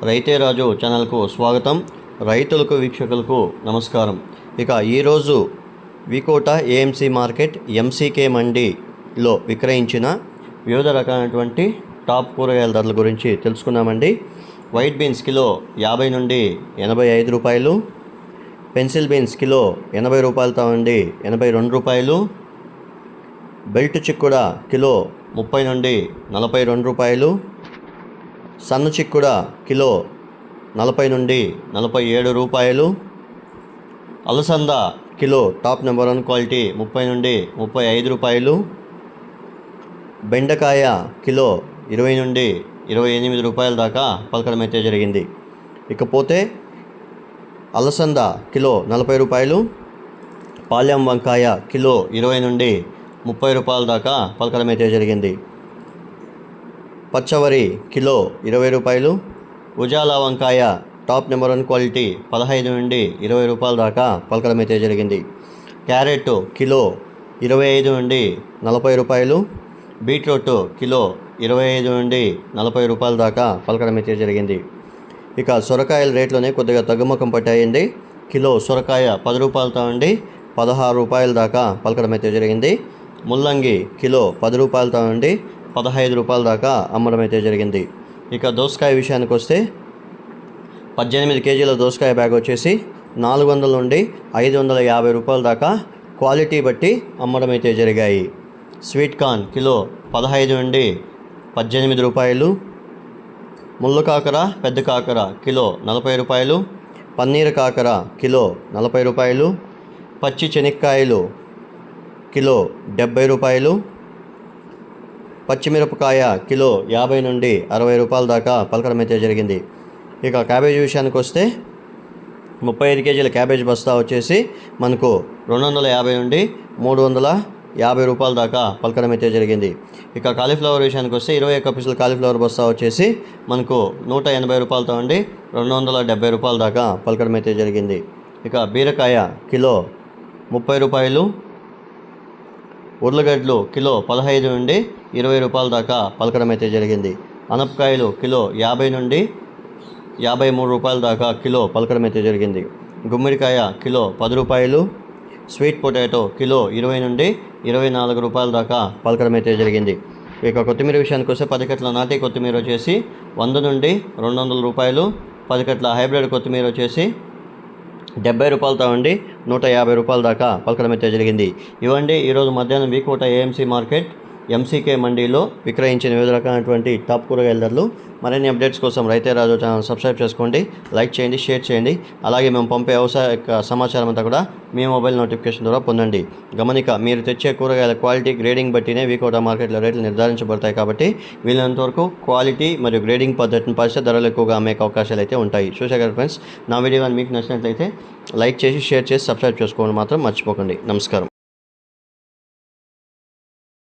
రైతే రాజు ఛానల్కు స్వాగతం. రైతులకు వీక్షకులకు నమస్కారం. ఇక ఈరోజు వికోట ఏఎంసీ మార్కెట్ ఎంసీకే మండీలో విక్రయించిన వివిధ రకాలైనటువంటి టాప్ కూరగాయల ధరల గురించి తెలుసుకుందామండి. వైట్ బీన్స్ కిలో 50 నుండి 85 రూపాయలు, పెన్సిల్ బీన్స్ కిలో 80 రూపాయలతో నుండి 82 రూపాయలు, బెల్ట్ చిక్కుడ కిలో 30 నుండి 42 రూపాయలు, సన్న చిక్కుడ కిలో 40 నుండి 47 రూపాయలు, అలసంద కిలో టాప్ నెంబర్ 1 క్వాలిటీ 30 నుండి 35 రూపాయలు, బెండకాయ కిలో 20 నుండి 28 రూపాయల దాకా పలకడం అయితే జరిగింది. ఇకపోతే అలసంద కిలో 40 రూపాయలు, పాలెం వంకాయ కిలో 20 నుండి 30 రూపాయల దాకా పలకడం అయితే జరిగింది. పచ్చవరి కిలో 20 రూపాయలు, ఉజాల వంకాయ టాప్ నెంబర్ 1 క్వాలిటీ 15 నుండి 20 రూపాయల దాకా పలకడం అయితే జరిగింది. క్యారెట్ కిలో 25 నుండి 40 రూపాయలు, బీట్రూట్ కిలో 25 నుండి 40 రూపాయల దాకా పలకడం అయితే జరిగింది. ఇక సొరకాయల రేట్లోనే కొద్దిగా తగ్గుముఖం పట్టాయండి. కిలో సొరకాయ 10 రూపాయలతో నుండి 16 రూపాయల దాకా పలకడం అయితే జరిగింది. ముల్లంగి కిలో 10 రూపాయలతో నుండి 15 రూపాయల దాకా అమ్మడం అయితే జరిగింది. ఇక దోసకాయ విషయానికి వస్తే 18 కేజీల దోసకాయ బ్యాగ్ వచ్చేసి 400 నుండి 550 రూపాయల దాకా క్వాలిటీ బట్టి అమ్మడం అయితే జరిగాయి. స్వీట్ కార్న్ కిలో 15 నుండి 18 రూపాయలు, ముళ్ళు కాకర పెద్ద కాకర కిలో 40 రూపాయలు, పన్నీర్ కాకర కిలో 40 రూపాయలు, పచ్చి శనక్కాయలు కిలో 70 రూపాయలు, పచ్చిమిరపకాయ కిలో 50 నుండి 60 రూపాయల దాకా పలకడం అయితే జరిగింది. ఇక క్యాబేజీ విషయానికి వస్తే 35 కేజీల క్యాబేజ్ బస్తా వచ్చేసి మనకు 250 నుండి 350 రూపాయల దాకా పలకడం అయితే జరిగింది. ఇక కాలీఫ్లవర్ విషయానికి వస్తే 21 పీసుల కాలీఫ్లవర్ బస్తా వచ్చేసి మనకు 180 రూపాయలతో నుండి 270 రూపాయల దాకా పలకడం అయితే జరిగింది. ఇక బీరకాయ కిలో 30 రూపాయలు, ఉర్లగడ్డలు కిలో 15 నుండి 20 రూపాయల దాకా పలకడం అయితే జరిగింది. అనపకాయలు కిలో 50 నుండి 53 రూపాయల దాకా కిలో పలకడం అయితే జరిగింది. గుమ్మడికాయ కిలో 10 రూపాయలు, స్వీట్ పొటాటో కిలో 20 నుండి 24 రూపాయల దాకా పలకడం అయితే జరిగింది. ఇక కొత్తిమీర విషయానికి వస్తే 10 కట్టల నాటి కొత్తిమీర వచ్చేసి 100 నుండి 200 రూపాయలు, 10 కట్టల హైబ్రిడ్ కొత్తిమీర వచ్చేసి 70 రూపాయలతో ఉండి 150 రూపాయల దాకా పలకడం అయితే జరిగింది. ఇవ్వండి ఈరోజు మధ్యాహ్నం వికోట ఏఎంసీ మార్కెట్ ఎంసీకే మండీలో విక్రయించిన వివిధ రకాలైనటువంటి టాప్ కూరగాయల ధరలు. మరిన్ని అప్డేట్స్ కోసం రైతే రాజు ఛానల్ సబ్స్క్రైబ్ చేసుకోండి, లైక్ చేయండి, షేర్ చేయండి. అలాగే మేము పంపే వ్యవసాయ సమాచారం అంతా కూడా మీ మొబైల్ నోటిఫికేషన్ ద్వారా పొందండి. గమనిక, మీరు తెచ్చే కూరగాయల క్వాలిటీ గ్రేడింగ్ బట్టినే వికోట మార్కెట్లో రేట్లు నిర్ధారించబడతాయి. కాబట్టి వీలైనంత వరకు క్వాలిటీ మరియు గ్రేడింగ్ పద్ధతిని పాటిస్తే ధరలు ఎక్కువగా అమ్మే అవకాశాలు అయితే ఉంటాయి. చూసారు ఫ్రెండ్స్, నా వీడియో కానీ మీకు నచ్చినట్లయితే లైక్ చేసి షేర్ చేసి సబ్స్క్రైబ్ చేసుకోవడం మాత్రం మర్చిపోకండి. నమస్కారం.